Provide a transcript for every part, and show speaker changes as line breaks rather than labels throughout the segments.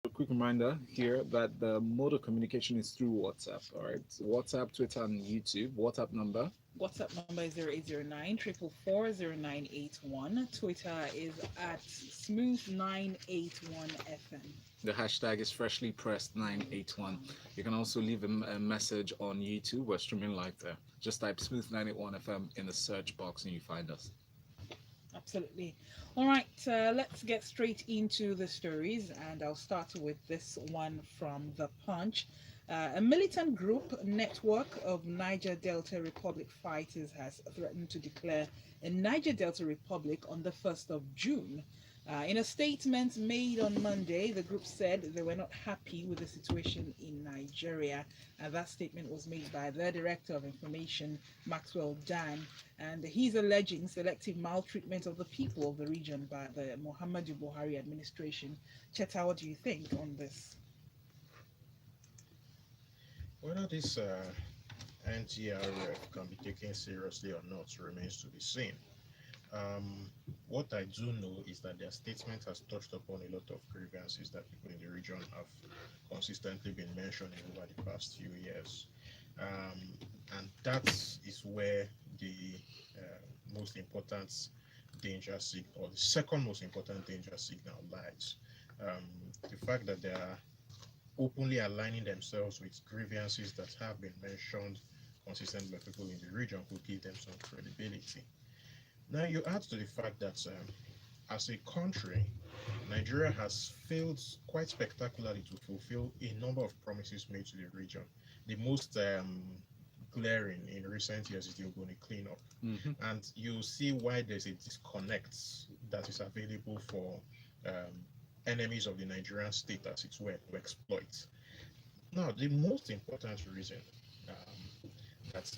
A quick reminder here that the mode of communication is through WhatsApp. All right, WhatsApp, Twitter, and YouTube. WhatsApp number.
WhatsApp number is 0809 444 Twitter is at smooth981 FM.
The hashtag is freshly pressed 981. You can also leave a message on YouTube. We're streaming live there. Just type Smooth 981 FM in the search box and you find us.
Absolutely. All right, let's get straight into the stories, and I'll start with this one from The Punch. A militant group network of Niger Delta Republic fighters has threatened to declare a Niger Delta Republic on the 1st of June. In a statement made on Monday, the group said they were not happy with the situation in Nigeria. That statement was made by their Director of Information, Maxwell Dan, and he's alleging selective maltreatment of the people of the region by the Muhammadu Buhari administration. Cheta, what do you think on this?
Whether this NTRF can be taken seriously or not remains to be seen. What I do know is that their statement has touched upon a lot of grievances that people in the region have consistently been mentioning over the past few years. And that is where the most important danger signal, or the second most important danger signal lies. The fact that they are openly aligning themselves with grievances that have been mentioned consistently by people in the region could give them some credibility. Now, you add to the fact that as a country, Nigeria has failed quite spectacularly to fulfill a number of promises made to the region. The most glaring in recent years is the Ogoni cleanup. And you see why there's a disconnect that is available for enemies of the Nigerian state, as it were, to exploit. Now, the most important reason that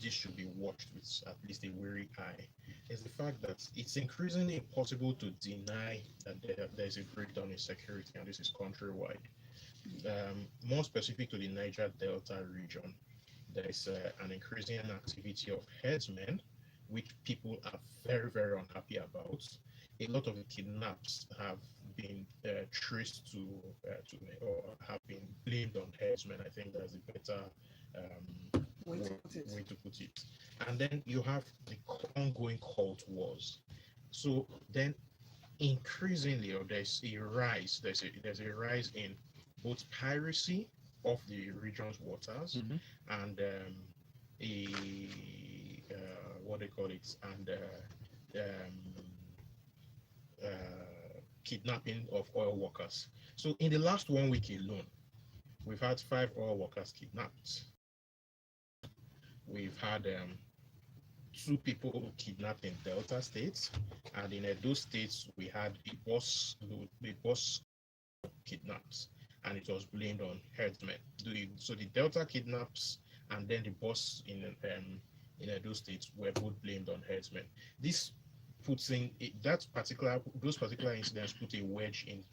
this should be watched with at least a wary eye is the fact that it's increasingly impossible to deny that there's a breakdown in security, and this is countrywide. More specific to the Niger Delta region, there is an increasing activity of herdsmen, which people are very, very unhappy about. A lot of the kidnaps have been traced or have been blamed on herdsmen. I think that's a better way to put it. And then you have the ongoing cult wars. So then increasingly, or there's a rise in both piracy of the region's waters and a what they call it, and kidnapping of oil workers. So in the last 1 week alone, we've had 5 oil workers kidnapped. We've had 2 people kidnapped in Delta states, and in those states we had a bus kidnapped, and it was blamed on herdsmen. So the Delta kidnaps and then the boss in those states were both blamed on herdsmen. This puts in those particular incidents put a wedge in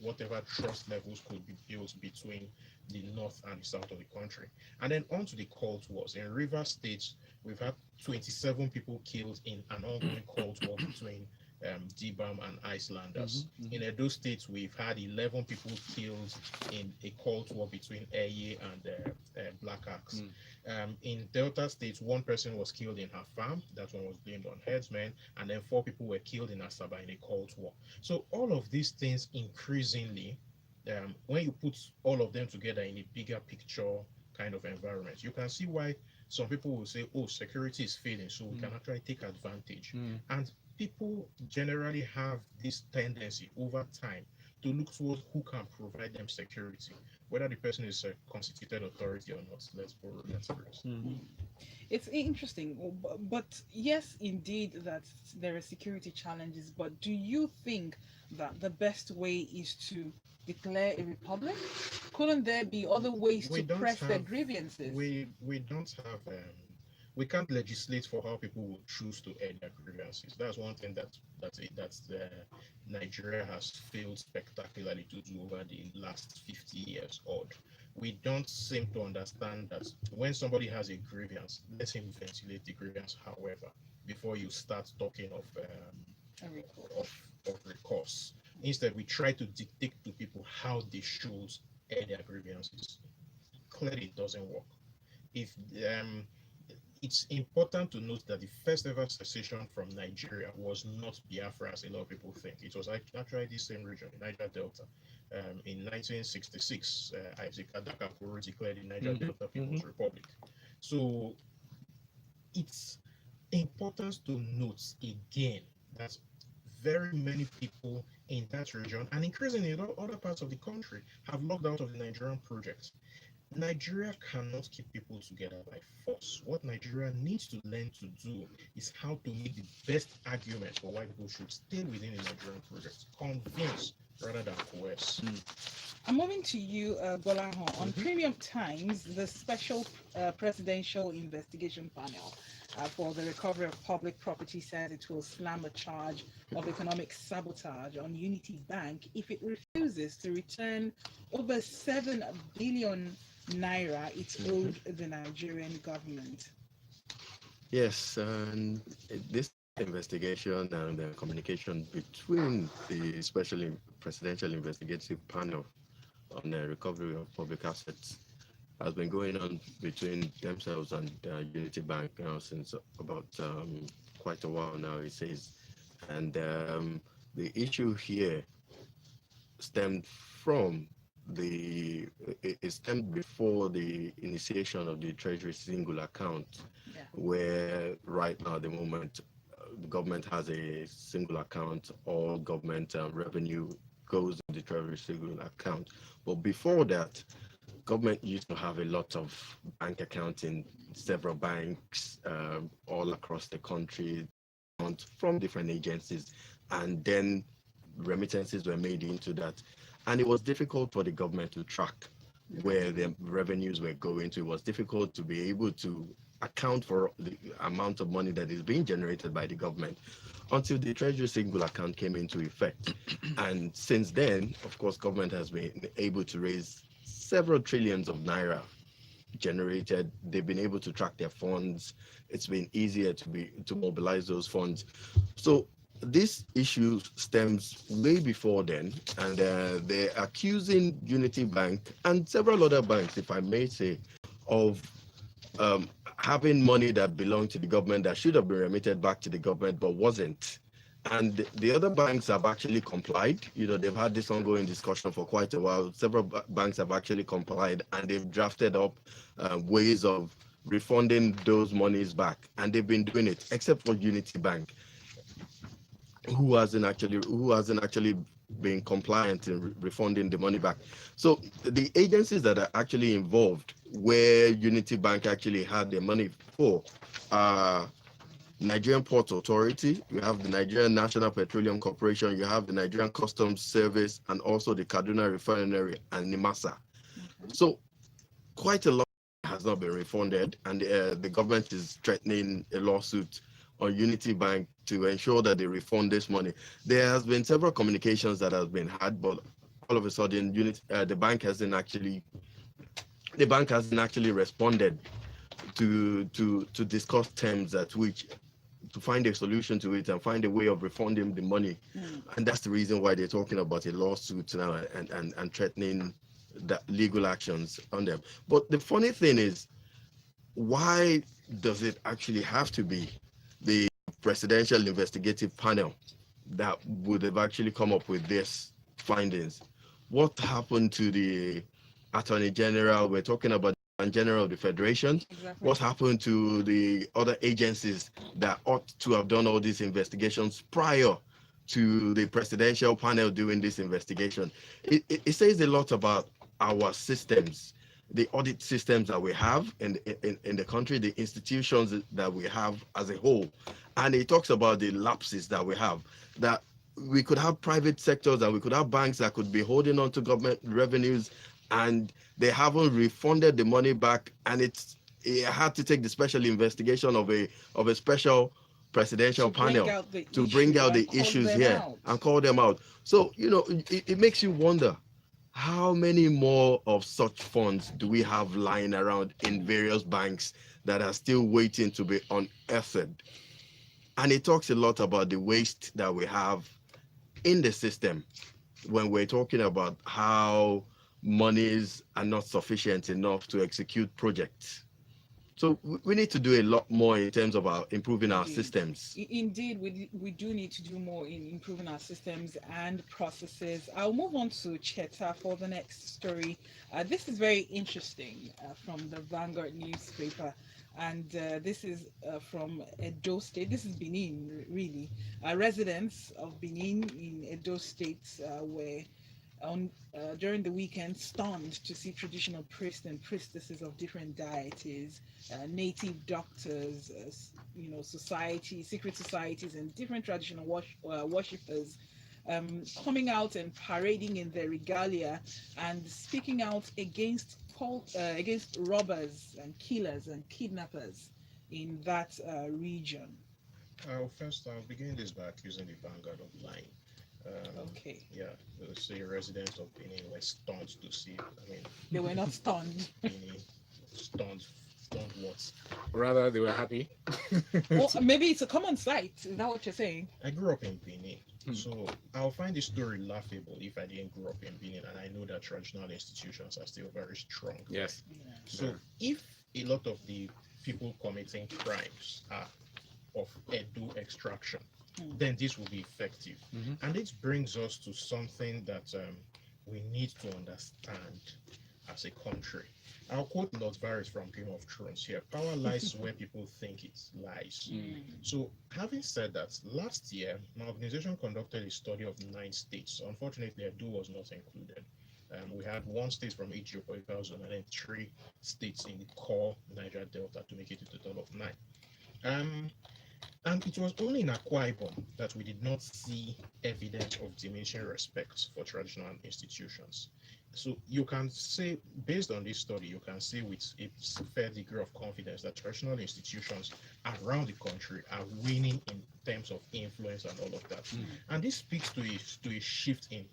whatever trust levels could be built between the north and the south of the country. And then on to the cult wars. In Rivers State, we've had 27 people killed in an ongoing cult war between DBAM and Icelanders. In those states, we've had 11 people killed in a cult war between Eye and Black Axe. In Delta States, 1 person was killed in her farm. That one was blamed on herdsmen. And then 4 people were killed in Asaba in a cult war. So all of these things increasingly, when you put all of them together in a bigger picture kind of environment, you can see why some people will say, oh, security is failing, so we can actually take advantage. And people generally have this tendency over time to look towards who can provide them security, whether the person is a constituted authority or not. Let's borrow that phrase.
It's interesting, but yes, indeed, that there are security challenges. But do you think that the best way is to declare a republic? Couldn't there be other ways to press their grievances?
We don't have. We can't legislate for how people will choose to air their grievances. That's one thing that Nigeria has failed spectacularly to do over the last 50 years odd. We don't seem to understand that when somebody has a grievance, let him ventilate the grievance, however, before you start talking of recourse. Instead, we try to dictate to people how they should air their grievances. Clearly, it doesn't work. If It's important to note that the first ever secession from Nigeria was not Biafra, as a lot of people think. It was actually the same region, the Niger Delta. In 1966, Isaac Adakakuru declared the Niger Delta People's Republic. So it's important to note again that very many people in that region and increasingly in other parts of the country have logged out of the Nigerian project. Nigeria cannot keep people together by force. What Nigeria needs to learn to do is how to make the best argument for why people should stay within the Nigerian project. Convince rather than coerce.
I'm moving to you, Gbolahan. On Premium Times, the special presidential investigation panel for the recovery of public property says it will slam a charge of economic sabotage on Unity Bank if it refuses to return over 7 billion naira it owed the Nigerian government.
Yes, and this investigation and the communication between the special presidential investigative panel on the recovery of public assets has been going on between themselves and Unity Bank now since about quite a while now, it says. And the issue here stemmed from it stemmed before the initiation of the Treasury single account, where right now at the moment the government has a single account. All government revenue goes in the Treasury single account. But before that, government used to have a lot of bank accounts in several banks all across the country from different agencies, and then remittances were made into that. And it was difficult for the government to track where the revenues were going to. It was difficult to be able to account for the amount of money that is being generated by the government until the Treasury single account came into effect. And since then, of course, government has been able to raise several trillions of naira generated. They've been able to track their funds. It's been easier to mobilize those funds. So this issue stems way before then, and they're accusing Unity Bank and several other banks, if I may say, of having money that belonged to the government that should have been remitted back to the government but wasn't. And the other banks have actually complied. They've had this ongoing discussion for quite a while. Several banks have actually complied, and they've drafted up ways of refunding those monies back, and they've been doing it, except for Unity Bank, who hasn't actually been compliant in refunding the money back. So the agencies that are actually involved, where Unity Bank actually had their money for, Nigerian Port Authority, you have the Nigerian National Petroleum Corporation, you have the Nigerian Customs Service, and also the Kaduna Refinery and NIMASA. So quite a lot has not been refunded, and the government is threatening a lawsuit on Unity Bank to ensure that they refund this money. There has been several communications that have been had, but all of a sudden, the bank hasn't actually responded to discuss terms at which to find a solution to it and find a way of refunding the money. And that's the reason why they're talking about a lawsuit now and threatening that legal actions on them. But the funny thing is, why does it actually have to be the presidential investigative panel that would have actually come up with these findings? What happened to the Attorney General? We're talking about the Attorney General of the Federation. Exactly. What happened to the other agencies that ought to have done all these investigations prior to the presidential panel doing this investigation? It says a lot about our systems, the audit systems that we have in the country, the institutions that we have as a whole. And it talks about the lapses that we have, that we could have private sectors and we could have banks that could be holding on to government revenues, and they haven't refunded the money back. And it had to take the special investigation of a special presidential panel to bring out the issues here and call them out. So, it makes you wonder, how many more of such funds do we have lying around in various banks that are still waiting to be unearthed? And it talks a lot about the waste that we have in the system when we're talking about how monies are not sufficient enough to execute projects. So we need to do a lot more in terms of improving our
Indeed.
systems.
Indeed, we do need to do more in improving our systems and processes. I'll move on to Cheta for the next story. This is very interesting from the Vanguard newspaper. And this is from Edo State. This is Benin, really. Residents of Benin in Edo State were during the weekend stunned to see traditional priests and priestesses of different deities, native doctors, secret societies, and different traditional worshippers coming out and parading in their regalia and speaking out against robbers and killers and kidnappers in that region.
I'll begin this by accusing the Vanguard of lying.
Okay.
Yeah, say residents of Benin were stunned to see. I mean,
They were not stunned.
Benin stunned what?
Rather, they were happy.
Well, maybe it's a common sight. Is that what you're saying?
I grew up in Benin, so I'll find this story laughable if I didn't grow up in Benin, and I know that traditional institutions are still very strong.
Yes.
Yeah.
So if a lot of the people committing crimes are of Edo extraction, then this will be effective. And it brings us to something that we need to understand as a country. I'll quote Lord Varys from Game of Thrones here. Power lies where people think it lies. So having said that, last year, my organization conducted a study of 9 states. Unfortunately, Edo was not included. We had 1 state from each geopolitical zone and then 3 states in the core Niger Delta to make it a total of 9. And it was only in Akwa Ibom that we did not see evidence of diminishing respect for traditional institutions. So you can say, based on this study, you can say with a fair degree of confidence that traditional institutions around the country are winning in terms of influence and all of that. And this speaks to a shift in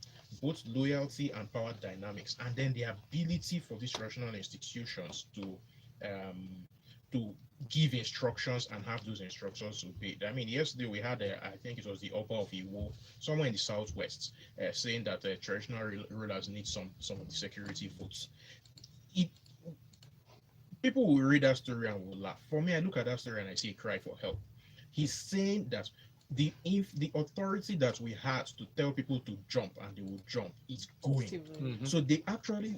both loyalty and power dynamics, and then the ability for these traditional institutions to give instructions and have those instructions obeyed. I mean, yesterday we had, I think it was the Oba of Iwo, somewhere in the southwest, saying that traditional rulers need some of the security votes. People will read that story and will laugh. For me, I look at that story and I see a cry for help. He's saying that the authority that we had to tell people to jump and they will jump is going. So they actually,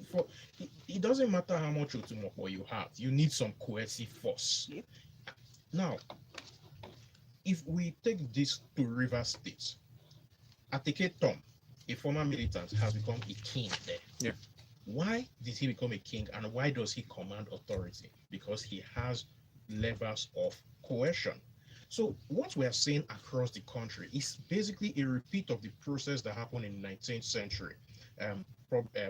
it doesn't matter how much Otumoko you have, you need some coercive force.
Yep.
Now, if we take this to Rivers State, Ateke Tom, a former militant, has become a king there.
Yeah.
Why did he become a king and why does he command authority? Because he has levels of coercion. So what we are seeing across the country is basically a repeat of the process that happened in the 19th century,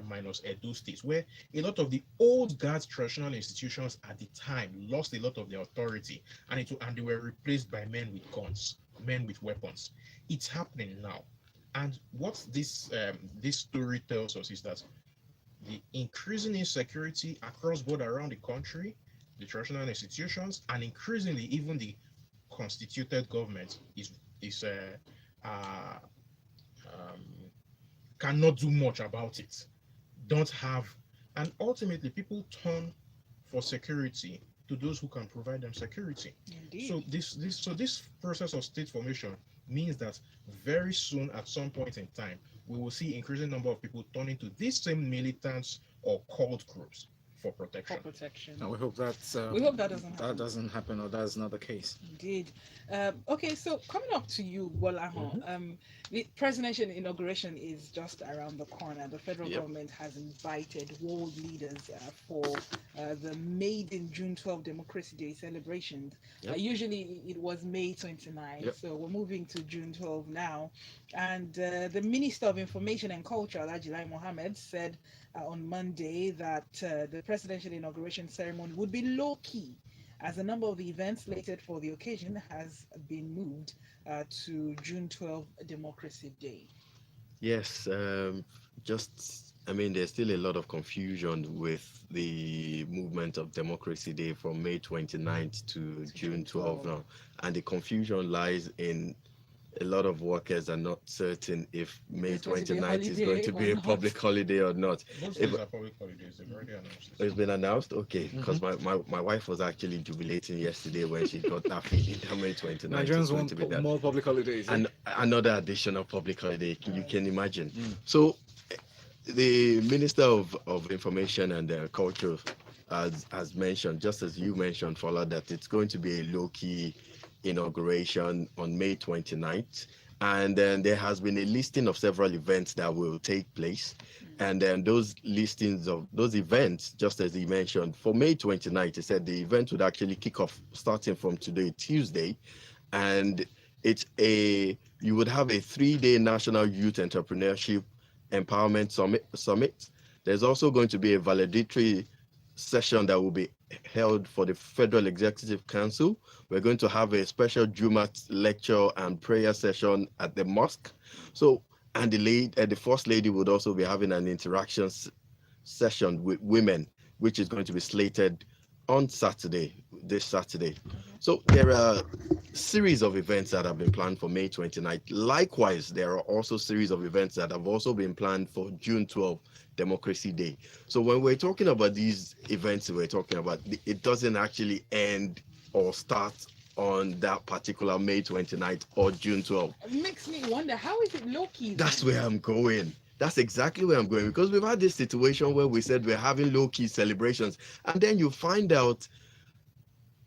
minus Edo State, where a lot of the old guard traditional institutions at the time lost a lot of their authority, and they were replaced by men with guns, men with weapons. It's happening now, and what this story tells us is that the increasing insecurity across board around the country, the traditional institutions, and increasingly even the constituted government cannot do much about it. Don't have, and ultimately people turn for security to those who can provide them security.
Indeed.
So this process of state formation means that very soon, at some point in time, we will see increasing number of people turning to these same militants or cult groups for protection.
And we hope that doesn't happen, or that's not the case.
Indeed. Okay, so coming up to you, Gbolahan, the presidential inauguration is just around the corner. The federal government has invited world leaders for the Made in June 12 Democracy Day celebrations. Usually it was May 29, so we're moving to June 12 now. And the Minister of Information and Culture, Alhaji Lai Mohammed, said on Monday that the presidential inauguration ceremony would be low-key, as a number of the events slated for the occasion has been moved to June 12 Democracy Day.
Yes, there's still a lot of confusion with the movement of Democracy Day from May 29th to June 12th now. And the confusion lies in a lot of workers are not certain if May
It's going to be a
29th is going to
holiday
be
or
a
not.
public holiday or not.
Most
If
days are public holidays. They've already announced
it's
it.
been announced, okay, because my wife was actually jubilating yesterday when she got that feeling that May 29th is
Nigerians
going
want
to be that.
more public holidays.
And another additional public holiday, you can imagine.
Mm.
So the Minister of Information and Culture has mentioned, just as you mentioned, Fola, that it's going to be a low-key inauguration on May 29th. And then there has been a listing of several events that will take place. And then those listings of those events, just as he mentioned, for May 29th, he said the event would actually kick off starting from today, Tuesday. And you would have a 3-day National Youth Entrepreneurship Empowerment Summit. There's also going to be a valedictory session that will be held for the Federal Executive Council. We're going to have a special Jumat lecture and prayer session at the mosque. So, and the First Lady would also be having an interaction session with women, which is going to be slated on this Saturday. So there are series of events that have been planned for May 29th. Likewise, there are also series of events that have also been planned for June 12th, Democracy Day. So when we're talking about these events we're talking about, it doesn't actually end or start on that particular May 29th or June 12th.
It makes me wonder, how is it low-key?
That's where I'm going. That's exactly where I'm going, because we've had this situation where we said we're having low-key celebrations, and then you find out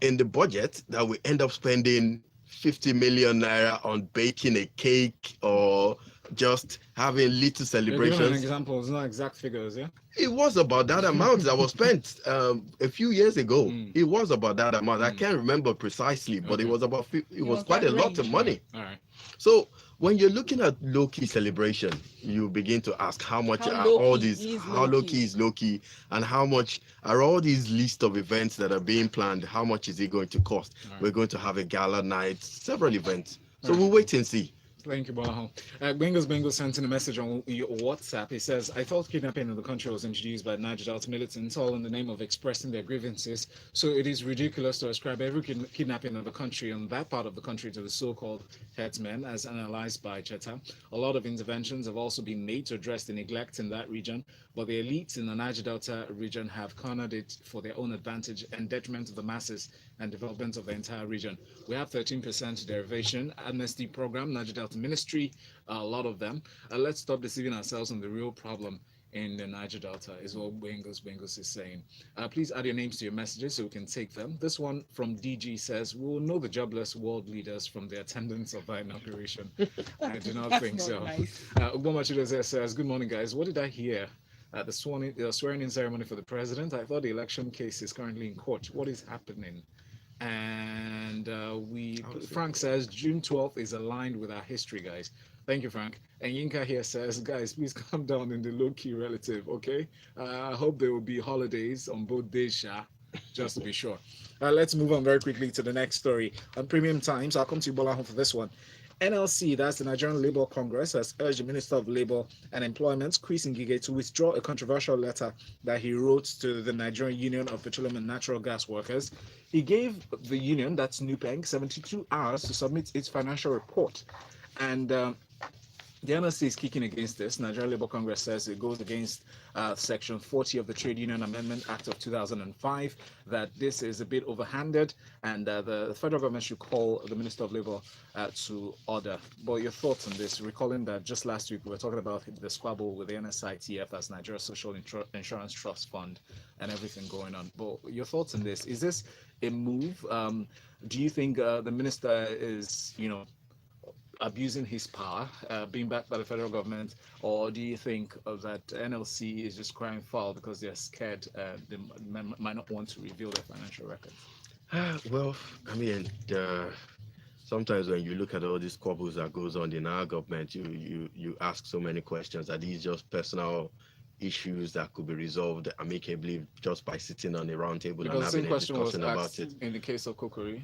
in the budget that we end up spending 50 million naira on baking a cake or just having little
You're giving an
celebrations.
example. It's not exact figures, yeah?
It was about that amount that was spent a few years ago.
Mm.
It was about that amount. I
Mm.
can't remember precisely, but it
Okay.
was about it was
was
quite
that
a lot of
range.
money.
All right.
So when you're looking at low-key celebration, you begin to ask how much
How
are all
low-key
these,
is
how low-key is low-key, and how much are all these list of events that are being planned, how much is it going to cost?
All right.
We're going to have a gala night, several events. So
All right.
we'll wait and see.
Thank you, Gbolahan. Bengals sent in a message on your WhatsApp. He says, I thought kidnapping in the country was introduced by Niger Delta militants all in the name of expressing their grievances. So it is ridiculous to ascribe every kidnapping in the country and that part of the country to the so-called headsmen, as analyzed by Cheta. A lot of interventions have also been made to address the neglect in that region, but the elites in the Niger Delta region have cornered it for their own advantage and detriment of the masses and development of the entire region. We have 13% derivation, amnesty program, Niger Delta Ministry, a lot of them. Let's stop deceiving ourselves on the real problem in the Niger Delta, is what Bengals is saying. Please add your names to your messages so we can take them. This one from DG says, we will know the jobless world leaders from the attendance of our inauguration. I do not
That's
think
not
so.
nice.
Ubomachide says, good morning, guys. What did I hear? The swearing-in ceremony for the president. I thought the election case is currently in court. What is happening? And Frank says June 12th is aligned with our history, guys. Thank you, Frank. And Yinka here says, guys, please calm down in the low-key relative, okay? I hope there will be holidays on both days, Sha, just to be sure. Let's move on very quickly to the next story. On Premium Times, I'll come to you, Gbolahan, for this one. NLC, that's the Nigerian Labour Congress, has urged the Minister of Labour and Employment, Chris Ngige, to withdraw a controversial letter that he wrote to the Nigerian Union of Petroleum and Natural Gas Workers. He gave the union, that's NUPENG, 72 hours to submit its financial report. And the NLC is kicking against this. Nigerian Labour Congress says it goes against Section 40 of the Trade Union Amendment Act of 2005, that this is a bit overhanded, and the federal government should call the Minister of Labour to order. But your thoughts on this, recalling that just last week we were talking about the squabble with the NSITF, as Nigeria Social Insurance Trust Fund, and everything going on. But your thoughts on this, is this a move? Do you think the minister is, abusing his power, being backed by the federal government, or do you think that NLC is just crying foul because they're scared they might not want to reveal their financial records?
Well, I mean, sometimes when you look at all these squabbles that goes on in our government, you ask so many questions. Are these just personal issues that could be resolved amicably just by sitting on a round table and
Because the same
having a
question was
discussion about
asked
it.
in the case of Kokori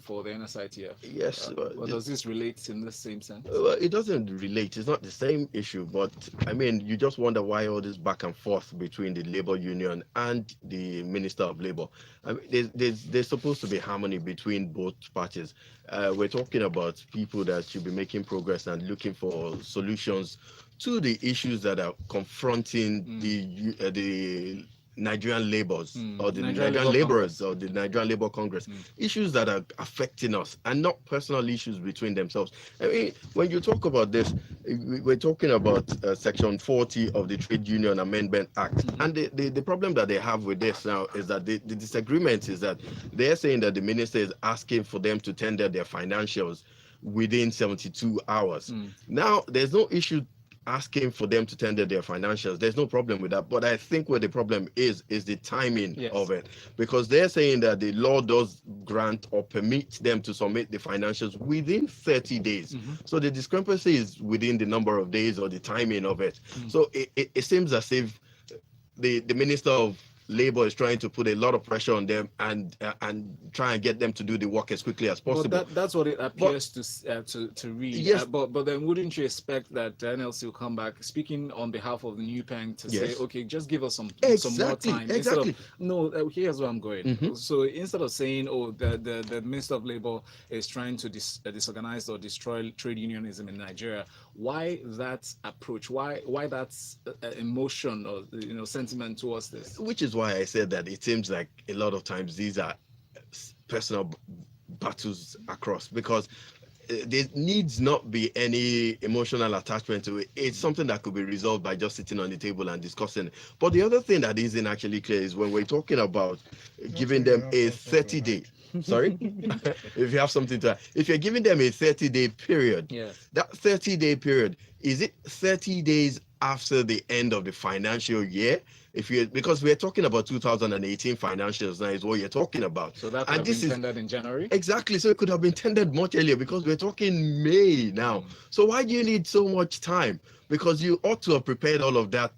for the NSITF.
Yes,
Well, does this relate in the same sense?
well, it doesn't relate. It's not the same issue, but I mean, you just wonder why all this back and forth between the labor union and the Minister of Labor. I mean, there's supposed to be harmony between both parties. We're talking about people that should be making progress and looking for solutions to the issues that are confronting the Nigerian laborers or the Nigerian laborers or the Nigerian Labor Congress, issues that are affecting us and not personal issues between themselves. I mean, when you talk about this, we're talking about Section 40 of the Trade Union Amendment Act. And the problem that they have with this now is that the disagreement is that they're saying that the minister is asking for them to tender their financials within 72 hours. Now, there's no issue asking for them to tender their financials. There's no problem with that. But I think where the problem is the timing of it. Because they're saying that the law does grant or permit them to submit the financials within 30 days. So the discrepancy is within the number of days or the timing of it. So it seems as if the Minister of Labor is trying to put a lot of pressure on them and try and get them to do the work as quickly as possible.
But that's what it appears to read.
Yes.
But then wouldn't you expect that the NLC will come back speaking on behalf of the new PENG to say, okay, just give us some more time.
Exactly.
Here's where I'm going. So instead of saying, oh, the Minister of Labor is trying to disorganize or destroy trade unionism in Nigeria, why that approach? Why that emotion or sentiment towards this?
Which is why I said that it seems like a lot of times these are personal battles across, because there needs not be any emotional attachment to it. It's something that could be resolved by just sitting on the table and discussing it. But the other thing that isn't actually clear is when we're talking about giving them a 30-day. Sorry? If you have something to add. If you're giving them a 30-day period, that 30-day period, is it 30 days after the end of the financial year? Because we're talking about 2018 financials now is what you're talking about.
So that could have been tendered in January?
Exactly. So it could have been tendered much earlier because we're talking May now. So why do you need so much time? Because you ought to have prepared all of that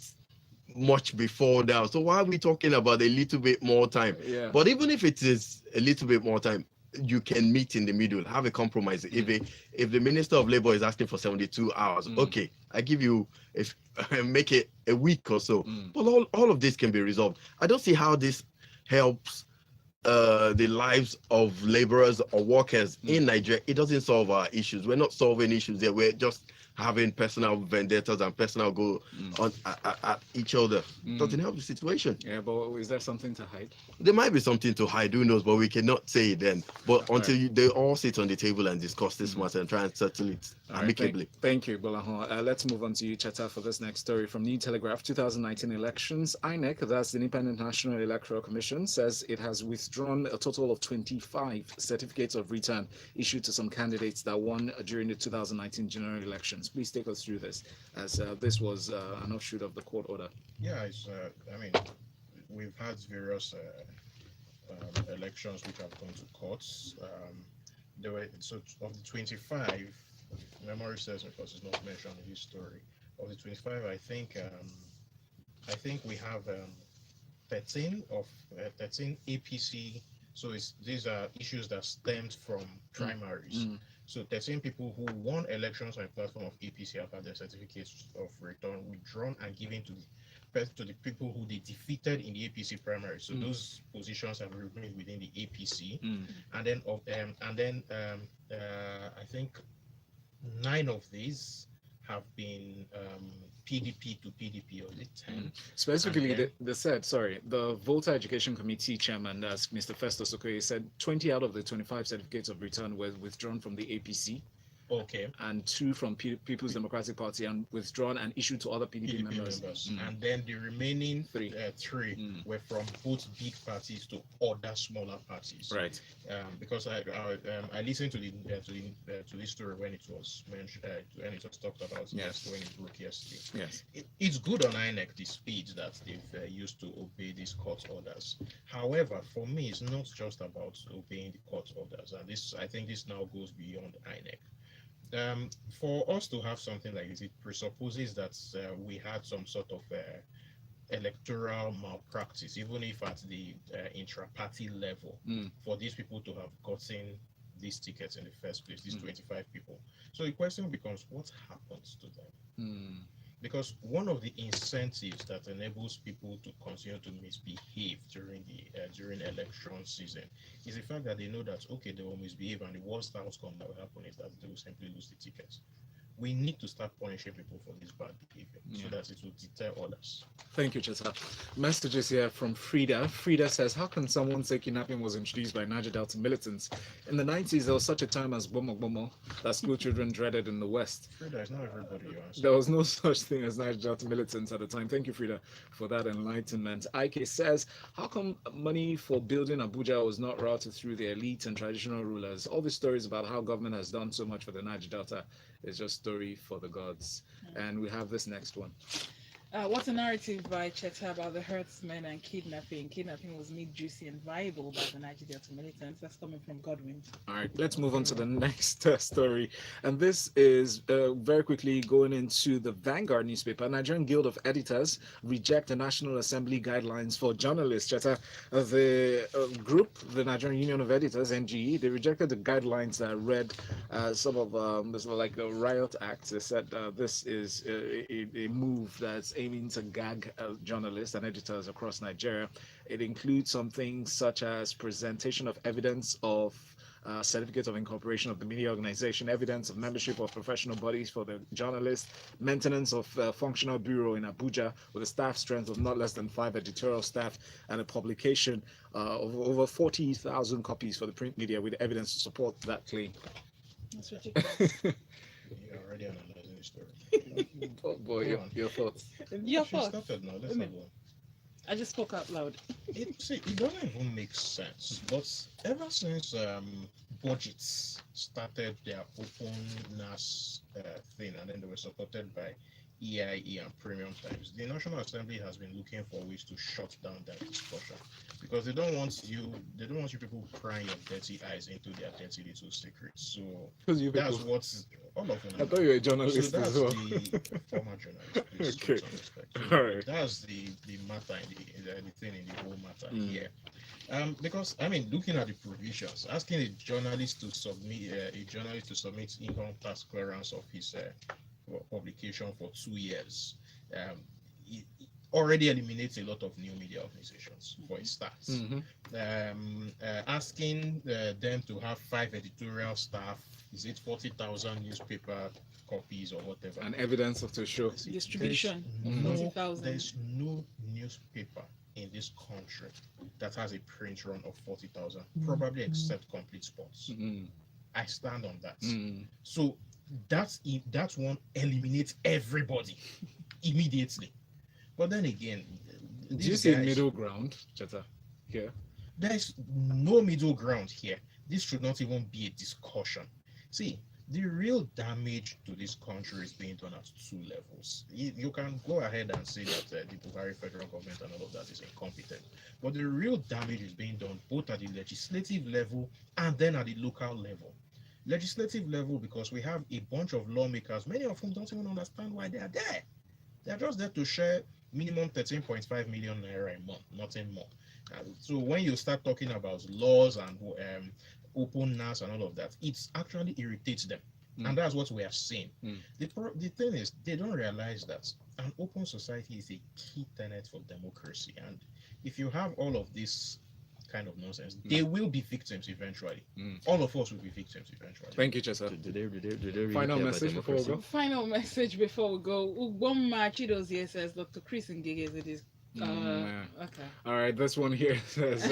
much before now. So why are we talking about a little bit more time? But even if it is a little bit more time, you can meet in the middle, have a compromise. If the Minister of Labor is asking for 72 hours, okay, I give you, make it a week or so. But all of this can be resolved. I don't see how this helps the lives of laborers or workers in Nigeria. It doesn't solve our issues. We're not solving issues there. We're just having personal vendettas and personal go on at each other. Doesn't help the situation.
Yeah, but is there something to hide?
There might be something to hide, who knows, but we cannot say it then. But until they all sit on the table and discuss this matter and try and settle it amicably.
Thank you, Gbolahan. Let's move on to you, Cheta, for this next story from New Telegraph. 2019 elections. INEC, that's the Independent National Electoral Commission, says it has withdrawn a total of 25 certificates of return issued to some candidates that won during the 2019 general elections. Please take us through this, as this was an offshoot of the court order.
Yeah, I mean, we've had various elections which have gone to courts. There were, so of the 25, memory serves me because it's not mentioned in this story. Of the 25, I think we have 13 APC. So these are issues that stemmed from primaries. So 13 people who won elections on a platform of APC have had their certificates of return withdrawn and given to the people who they defeated in the APC primary. So those positions have remained within the APC. And then I think 9 of these have been PDP to PDP, or is it 10?
Specifically, they said, the Voter Education Committee chairman, as Mr. Festus Okoye said, 20 out of the 25 certificates of return were withdrawn from the APC.
Okay.
And 2 from People's Democratic Party and withdrawn and issued to other PDP members.
And then the remaining 3 were from both big parties to other smaller parties.
Right.
Because I listened to this story when it was mentioned, when it was talked about when it broke yesterday.
Yes.
It's good on INEC, the speed that they've used to obey these court orders. However, for me, it's not just about obeying the court orders, and I think this now goes beyond INEC. For us to have something like this, it presupposes that we had some sort of electoral malpractice, even if at the intra-party level, for these people to have gotten these tickets in the first place, these 25 people. So the question becomes, what happens to them? Because one of the incentives that enables people to continue to misbehave during election season is the fact that they know that, okay, they will misbehave, and the worst outcome that will happen is that they will simply lose the tickets. We need to start punishing people for this bad behavior so that it will deter others.
Thank you, Cheta. Messages here from Frida. Frida says, how can someone say kidnapping was introduced by Niger Delta militants? In the 90s, there was such a term as bomo bomo that school children dreaded in the West.
Frida, it's not everybody you answer.
There was no such thing as Niger Delta militants at the time. Thank you, Frida, for that enlightenment. IK says, how come money for building Abuja was not routed through the elite and traditional rulers? All these stories about how government has done so much for the Niger Delta is just story for the gods. And we have this next one.
What's a narrative by Cheta about the herdsmen and kidnapping? Kidnapping was made juicy and viable by the Niger Delta militants. That's coming from Godwin.
All right, let's move on to the next story. And this is very quickly going into the Vanguard newspaper. Nigerian Guild of Editors reject the National Assembly guidelines for journalists. Cheta, the group, the Nigerian Union of Editors, NGE, they rejected the guidelines that read some of this, like the Riot Act. They said this is a move that's aiming to gag journalists and editors across Nigeria. It includes some things such as presentation of evidence of certificate of incorporation of the media organization, evidence of membership of professional bodies for the journalists, maintenance of functional bureau in Abuja with a staff strength of not less than 5 editorial staff, and a publication of over 40,000 copies for the print media with evidence to support that claim.
That's ridiculous.
You're already analyzing the story.
Oh boy, your thoughts.
Your
She
thoughts?
started now. Let's have one.
I just spoke out loud.
It doesn't even make sense. But ever since budgets started their open NAS thing, and then they were supported by EIE and Premium Times, the National Assembly has been looking for ways to shut down that discussion, because they don't want you people prying your dirty eyes into their dirty little secrets. So that's what's all of them.
I thought you were a journalist
So that's
as well.
the former journalist. Please,
Okay.
with some respect. So
All right.
that's the matter the thing in the whole matter here. Because I mean, looking at the provisions, asking a journalist to submit income tax clearance of his publication for 2 years, it already eliminates a lot of new media organizations for a start. Asking them to have 5 editorial staff, is it 40,000 newspaper copies or whatever,
And evidence of the show.
Distribution
there's
of 40,000.
there's no newspaper in this country that has a print run of 40,000, probably except Complete Sports. I stand on that. So that one eliminates everybody immediately. But then again,
Do you see a middle ground, Cheta? Here.
there's no middle ground here. This should not even be a discussion. See, the real damage to this country is being done at 2 levels. You can go ahead and say that the Buhari federal government and all of that is incompetent, but the real damage is being done both at the legislative level and then at the local level. Legislative level, because we have a bunch of lawmakers, many of whom don't even understand why they are there. They are just there to share minimum 13.5 million naira a month, nothing more. So when you start talking about laws and openness and all of that, it actually irritates them. And that's what we are seeing. The thing is, they don't realize that an open society is a key tenet for democracy. And if you have all of this kind of nonsense, they will be victims eventually. All of us will be victims eventually.
Thank you, Cheta.
Did they really
Final
care about
message before we
democracy?
go.
Final message before we go. Ugboma Chidozie says Dr. Chris Ngige it is. Okay.
All right, this one here says,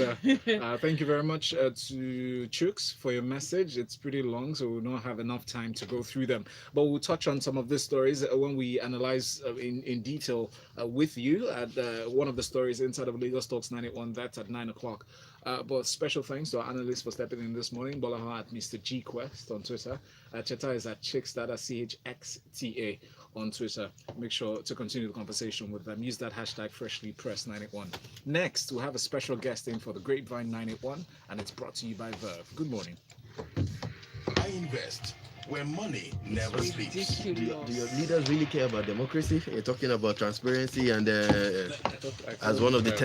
thank you very much to Chooks for your message. It's pretty long, so we'll not have enough time to go through them. But we'll touch on some of these stories when we analyze in detail with you at one of the stories inside of Lagos Talks 981. That's at 9 o'clock. But special thanks to our analysts for stepping in this morning. Gbolahan at Mr. G Quest on Twitter. Cheta is at Chickstada, CHXTA on Twitter. Make sure to continue the conversation with them. Use that hashtag FreshlyPress981. Next, we'll have a special guest in for the Grapevine 981, and it's brought to you by Verve. Good morning.
Why invest where money never speaks?
Do your leaders really care about democracy? You're talking about transparency and as one of the tenets